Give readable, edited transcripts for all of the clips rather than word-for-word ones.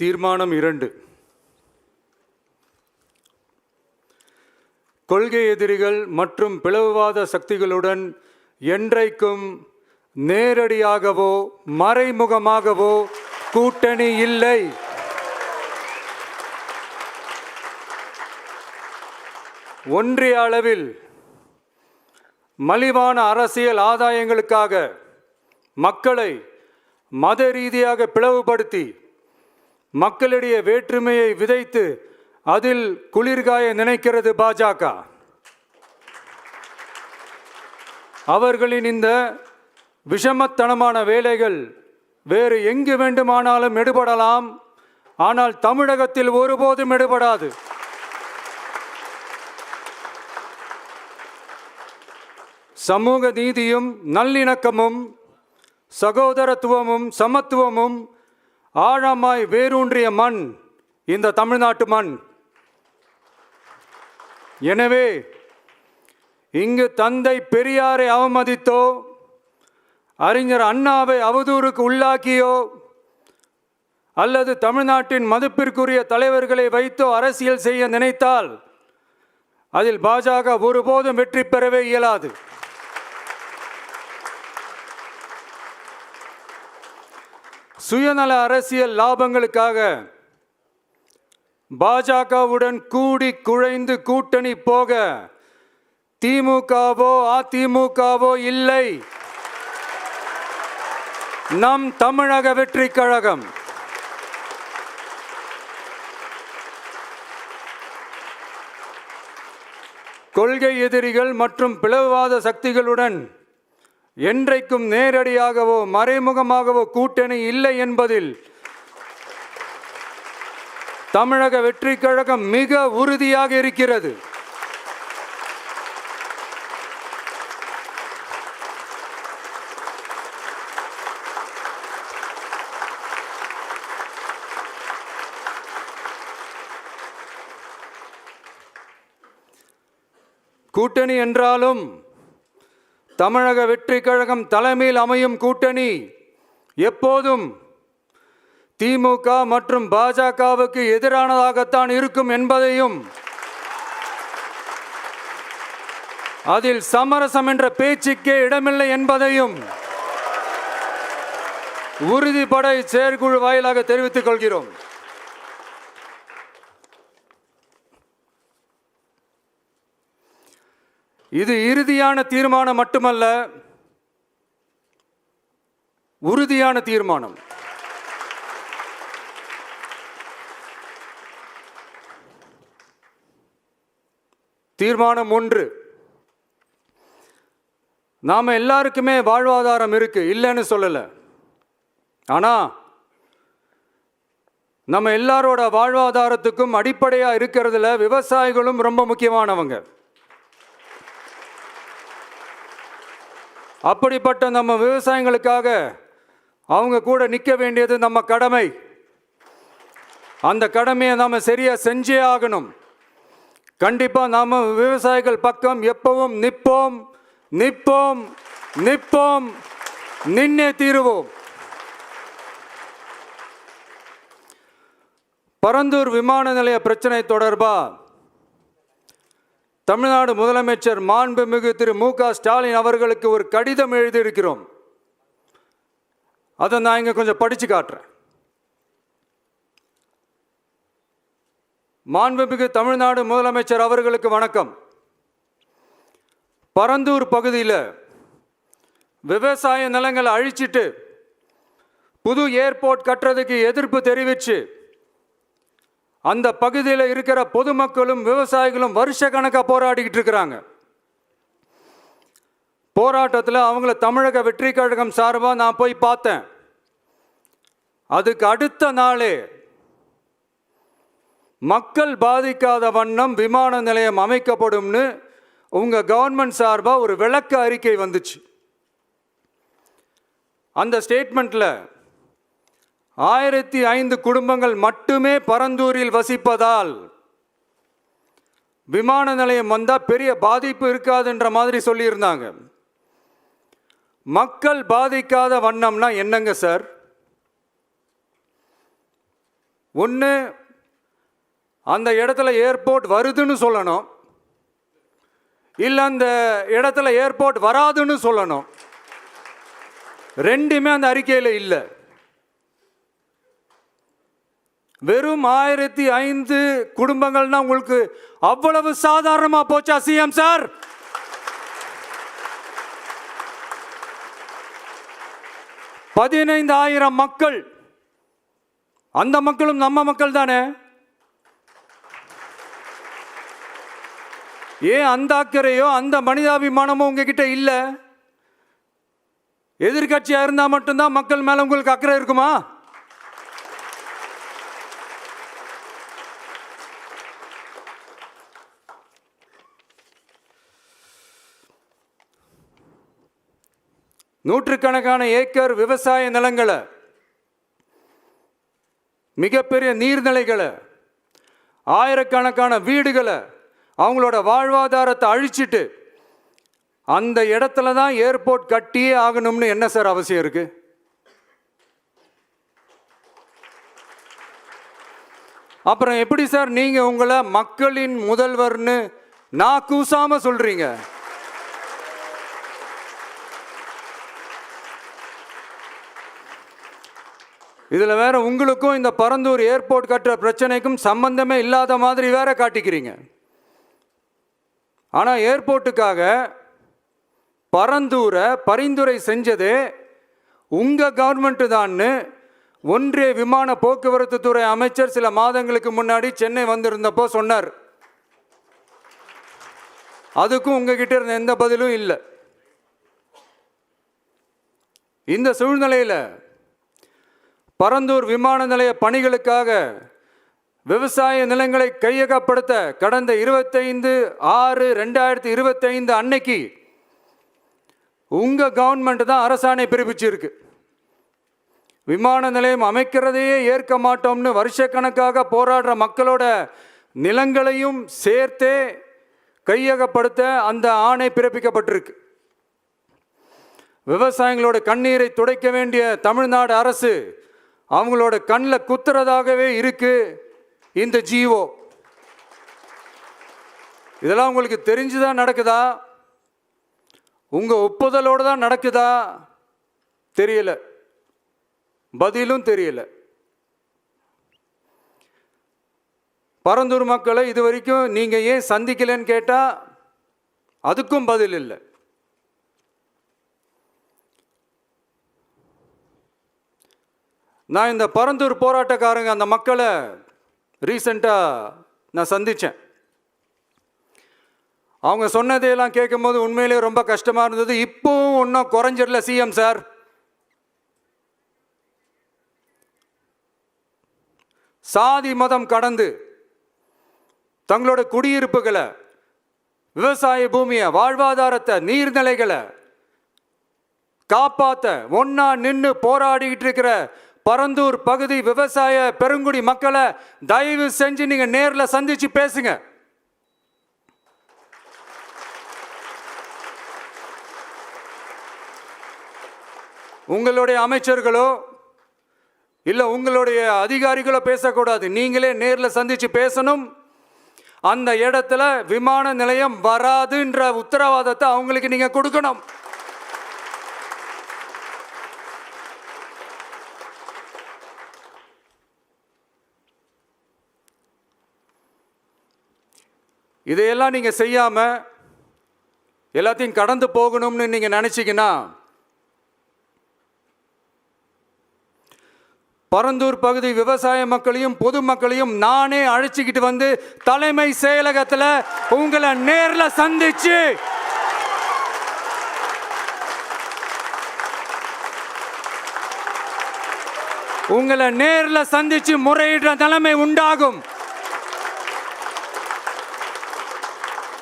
தீர்மானம் 2. கொள்கை எதிரிகள் மற்றும் பிளவுவாத சக்திகளுடன் என்றைக்கும் நேரடியாகவோ மறைமுகமாகவோ கூட்டணி இல்லை. ஒன்றிய அளவில் மலிவான அரசியல் ஆதாயங்களுக்காக மக்களை மத ரீதியாக பிளவுபடுத்தி மக்களிடையே வேற்றுமையை விதைத்து அதில் குளிர்காய நினைக்கிறது பாஜக. அவர்களின் இந்த விஷமத்தனமான வேலைகள் வேறு எங்கு வேண்டுமானாலும் எடுபடலாம், ஆனால் தமிழகத்தில் ஒருபோதும் எடுபடாது. சமூக நீதியும் நல்லிணக்கமும் சகோதரத்துவமும் சமத்துவமும் ஆழமாய் வேரூன்றிய மண் இந்த தமிழ்நாட்டு மண். எனவே இங்கு தந்தை பெரியாரை அவமதித்தோ அறிஞர் அண்ணாவை அவதூறுக்கு உள்ளாக்கியோ அல்லது தமிழ்நாட்டின் மதிப்பிற்குரிய தலைவர்களை வைத்தோ அரசியல் செய்ய நினைத்தால் அதில் பாஜக ஒருபோதும் வெற்றி பெறவே இயலாது. சுயநல அரசியல் லாபங்களுக்காக பாஜகவுடன் கூடி குழைந்து கூட்டணி போக திமுகவோ அதிமுகவோ இல்லை. நம் தமிழக வெற்றி கழகம் கொள்கை எதிரிகள் மற்றும் பிளவுவாத சக்திகளுடன் என்றைக்கும் நேரடியாகவோ மறைமுகமாகவோ கூட்டணி இல்லை என்பதில் தமிழக வெற்றி கழகம் மிக உறுதியாக இருக்கிறது. கூட்டணி என்றாலும் தமிழக வெற்றி கழகம் தலைமையில் அமையும் கூட்டணி எப்போதும் திமுக மற்றும் பாஜகவுக்கு எதிரானதாகத்தான் இருக்கும் என்பதையும் அதில் சமரசம் என்ற பேச்சுக்கே இடமில்லை என்பதையும் உறுதிப்பட செயற்குழு வாயிலாக தெரிவித்துக் கொள்கிறோம். இது இறுதியான தீர்மானம் மட்டுமல்ல, உறுதியான தீர்மானம். தீர்மானம் 1. நாம எல்லாருக்குமே வாழ்வாதாரம் இருக்கு, இல்லைன்னு சொல்லல. ஆனா நம்ம எல்லாரோட வாழ்வாதாரத்துக்கும் அடிப்படையா இருக்கிறதுல விவசாயிகளும் ரொம்ப முக்கியமானவங்க. அப்படிப்பட்ட நம்ம விவசாயிகளுக்காக அவங்க கூட நிற்க வேண்டியது நம்ம கடமை. அந்த கடமையை நாம சரியா செஞ்சே ஆகணும். கண்டிப்பா நாம விவசாயிகள் பக்கம் எப்பவும் நிற்போம் நிற்போம் நிற்போம், நின்னே தீருவோம். பரந்தூர் விமான நிலைய பிரச்சனை தொடர்பா தமிழ்நாடு முதலமைச்சர் மாண்புமிகு திரு மு.க. ஸ்டாலின் அவர்களுக்கு ஒரு கடிதம் எழுதியிருக்கிறோம். அதை நான் இங்கே கொஞ்சம் படித்து காட்டுறேன். மாண்புமிகு தமிழ்நாடு முதலமைச்சர் அவர்களுக்கு வணக்கம். பரந்தூர் பகுதியில் விவசாய நிலங்களை அழிச்சிட்டு புது ஏர்போர்ட் கட்டுறதுக்கு எதிர்ப்பு தெரிவித்து அந்த பகுதியில் இருக்கிற பொதுமக்களும் விவசாயிகளும் வருஷ கணக்காக போராடிக்கிட்டு இருக்கிறாங்க. போராட்டத்தில் அவங்கள தமிழக வெற்றி கழகம் சார்பாக நான் போய் பார்த்தேன். அதுக்கு அடுத்த நாளே மக்கள் பாதிக்காத வண்ணம் விமான நிலையம் அமைக்கப்படும்னு உங்க கவர்மெண்ட் சார்பாக ஒரு விளக்க அறிக்கை வந்துச்சு. அந்த ஸ்டேட்மெண்ட்டில் 1005 குடும்பங்கள் மட்டுமே பரந்தூரில் வசிப்பதால் விமான நிலையம் வந்தால் பெரிய பாதிப்பு இருக்காதுன்ற மாதிரி சொல்லியிருந்தாங்க. மக்கள் பாதிக்காத வண்ணம்னா என்னங்க சார்? ஒன்று அந்த இடத்துல ஏர்போர்ட் வருதுன்னு சொல்லணும், இல்லை அந்த இடத்துல ஏர்போர்ட் வராதுன்னு சொல்லணும். ரெண்டுமே அந்த அறிக்கையில் இல்லை. வெறும் 1005 குடும்பங்கள்னா உங்களுக்கு அவ்வளவு சாதாரணமா போச்சா சிஎம் சார்? $15,000 மக்கள், அந்த மக்களும் நம்ம மக்கள் தானே. ஏன் அந்த அக்கறையோ அந்த மனிதாபிமானமோ உங்ககிட்ட இல்லை? எதிர்கட்சியா இருந்தா மட்டும்தான் மக்கள் மேல உங்களுக்கு அக்கறை இருக்குமா? நூற்றுக்கணக்கான ஏக்கர் விவசாய நிலங்களை, மிகப்பெரிய நீர்நிலைகளை, ஆயிரக்கணக்கான வீடுகளை, அவங்களோட வாழ்வாதாரத்தை அழிச்சிட்டு அந்த இடத்துல தான் ஏர்போர்ட் கட்டியே ஆகணும்னு என்ன சார் அவசியம் இருக்கு? அப்புறம் எப்படி சார் நீங்க உங்களை மக்களின் முதல்வர்னு நான் கூசாம சொல்றீங்க? இதுல வேற உங்களுக்கும் இந்த பரந்தூர் ஏர்போர்ட் கட்டுற பிரச்சனைக்கும் சம்பந்தமே இல்லாத மாதிரி வேற காட்டிக்கிறீங்க. ஆனா ஏர்போர்ட்டுக்காக பரந்தூரை பரிந்துரை செஞ்சது உங்க கவர்மெண்ட் தான்னு ஒன்றிய விமான போக்குவரத்து துறை அமைச்சர் சில மாதங்களுக்கு முன்னாடி சென்னை வந்திருந்தப்போ சொன்னார். அதுக்கும் உங்ககிட்ட இருந்த எந்த பதிலும் இல்லை. இந்த சூழ்நிலையில் பரந்தூர் விமான நிலைய பணிகளுக்காக விவசாய நிலங்களை கையகப்படுத்த கடந்த 25/6/2025 அன்னைக்கு உங்க கவர்மெண்ட் தான் அரசாணை பிறப்பிச்சிருக்கு. விமான நிலையம் அமைக்கிறதையே ஏற்க மாட்டோம்னு வருஷக்கணக்காக போராடுற மக்களோட நிலங்களையும் சேர்த்தே கையகப்படுத்த அந்த ஆணை பிறப்பிக்கப்பட்டிருக்கு. விவசாயிகளோட கண்ணீரை துடைக்க வேண்டிய தமிழ்நாடு அரசு அவங்களோட கண்ணில் குத்துறதாகவே இருக்கு இந்த ஜீவோ. இதெல்லாம் உங்களுக்கு தெரிஞ்சுதான் நடக்குதா, உங்க ஒப்புதலோடு தான் நடக்குதா தெரியல, பதிலும் தெரியல. பரந்தூர் மக்களை இது வரைக்கும் நீங்க ஏன் சந்திக்கலன்னு கேட்டா அதுக்கும் பதில் இல்லை. நான் இந்த பரந்தூர் போராட்டக்காரங்க அந்த மக்களை ரீசெண்டாக நான் சந்தித்தேன். அவங்க சொன்னதையெல்லாம் கேட்கும்போது உண்மையிலே ரொம்ப கஷ்டமாக இருந்தது. இப்போவும் ஒன்றும் குறைஞ்சிடல சிஎம் சார். சாதி மதம் கடந்து தங்களோட குடியிருப்புகளை, விவசாய பூமியை, வாழ்வாதாரத்தை, நீர்நிலைகளை காப்பாற்ற ஒன்னா நின்று போராடிக்கிட்டு இருக்கிற பரந்தூர் பகுதி விவசாய பெருங்குடி மக்களை தயவு செஞ்சு நீங்க நேரில் சந்திச்சு பேசுங்க. உங்களுடைய அமைச்சர்களோ இல்ல உங்களுடைய அதிகாரிகளோ பேசக்கூடாது. நீங்களே நேரில் சந்திச்சு பேசணும். அந்த இடத்துல விமான நிலையம் வராதுன்ற உத்தரவாதத்தை அவங்களுக்கு நீங்க கொடுக்கணும். இதையெல்லாம் நீங்க செய்யாம எல்லாத்தையும் கடந்து போகணும்னு நீங்க நினைச்சீங்கன்னா பரந்தூர் பகுதி விவசாய மக்களையும் பொதுமக்களையும் நானே அழைச்சிக்கிட்டு வந்து தலைமை செயலகத்தில் உங்களை நேரில் சந்திச்சு முறையிடுற நிலைமை உண்டாகும்.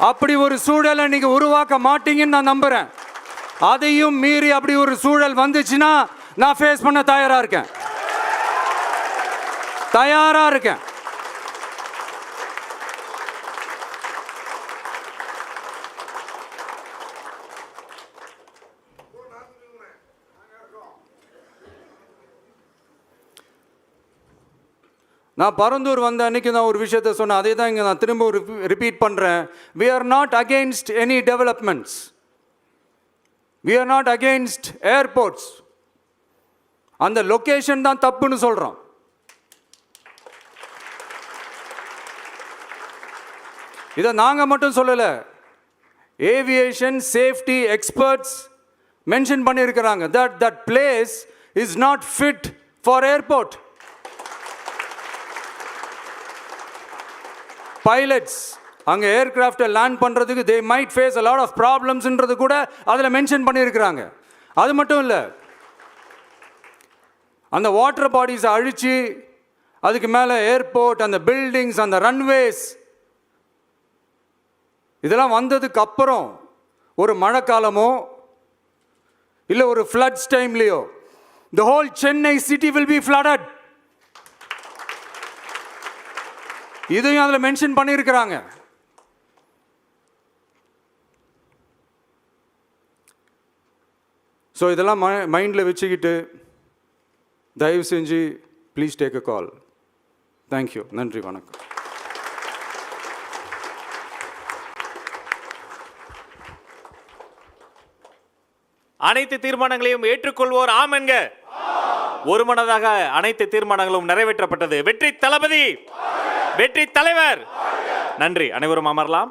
அப்படி ஒரு சூழலை நீங்க உருவாக்க மாட்டீங்கன்னு நான் நம்புறேன். அதையும் மீறி அப்படி ஒரு சூழல் வந்துச்சுன்னா நான் ஃபேஸ் பண்ண தயாரா இருக்கேன். நான் பரந்தூர் வந்த அன்னைக்கு நான் ஒரு விஷயத்த சொன்னேன், அதே தான் இங்கே நான் திரும்ப ரிப்பீட் பண்ணுறேன். we are not against any developments, we are not against airports. அந்த லொகேஷன் தான் தப்புன்னு சொல்கிறோம். இதை நாங்கள் மட்டும் சொல்லலை, ஏவியேஷன் சேஃப்டி எக்ஸ்பர்ட்ஸ் மென்ஷன் பண்ணியிருக்கிறாங்க. that place is not fit for airport. Pilots அங்கே ஏர்கிராஃப்டை லேண்ட் பண்ணுறதுக்கு they might face a lot of problemsன்றது கூட அதில் மென்ஷன் பண்ணியிருக்கிறாங்க. அது மட்டும் இல்லை, அந்த வாட்டர் பாடிஸை அழித்து அதுக்கு மேலே ஏர்போர்ட், அந்த பில்டிங்ஸ், அந்த ரன்வேஸ், இதெல்லாம் வந்ததுக்கு அப்புறம் ஒரு மழைக்காலமோ இல்லை ஒரு floods டைம்லையோ the whole Chennai city will be flooded. இதையும் அதில் மென்ஷன் பண்ணியிருக்கிறாங்க. ஸோ இதெல்லாம் மைண்டில் வச்சுக்கிட்டு தயவு செஞ்சு please take a call. Thank you. நன்றி, வணக்கம். அனைத்து தீர்மானங்களையும் ஏற்றுக்கொள்வோர் ஆம் என்க. ஒருமனதாக அனைத்து தீர்மானங்களும் நிறைவேற்றப்பட்டது. வெற்றி தளபதி, வெற்றி தலைவர். நன்றி. அனைவரும் அமரலாம்.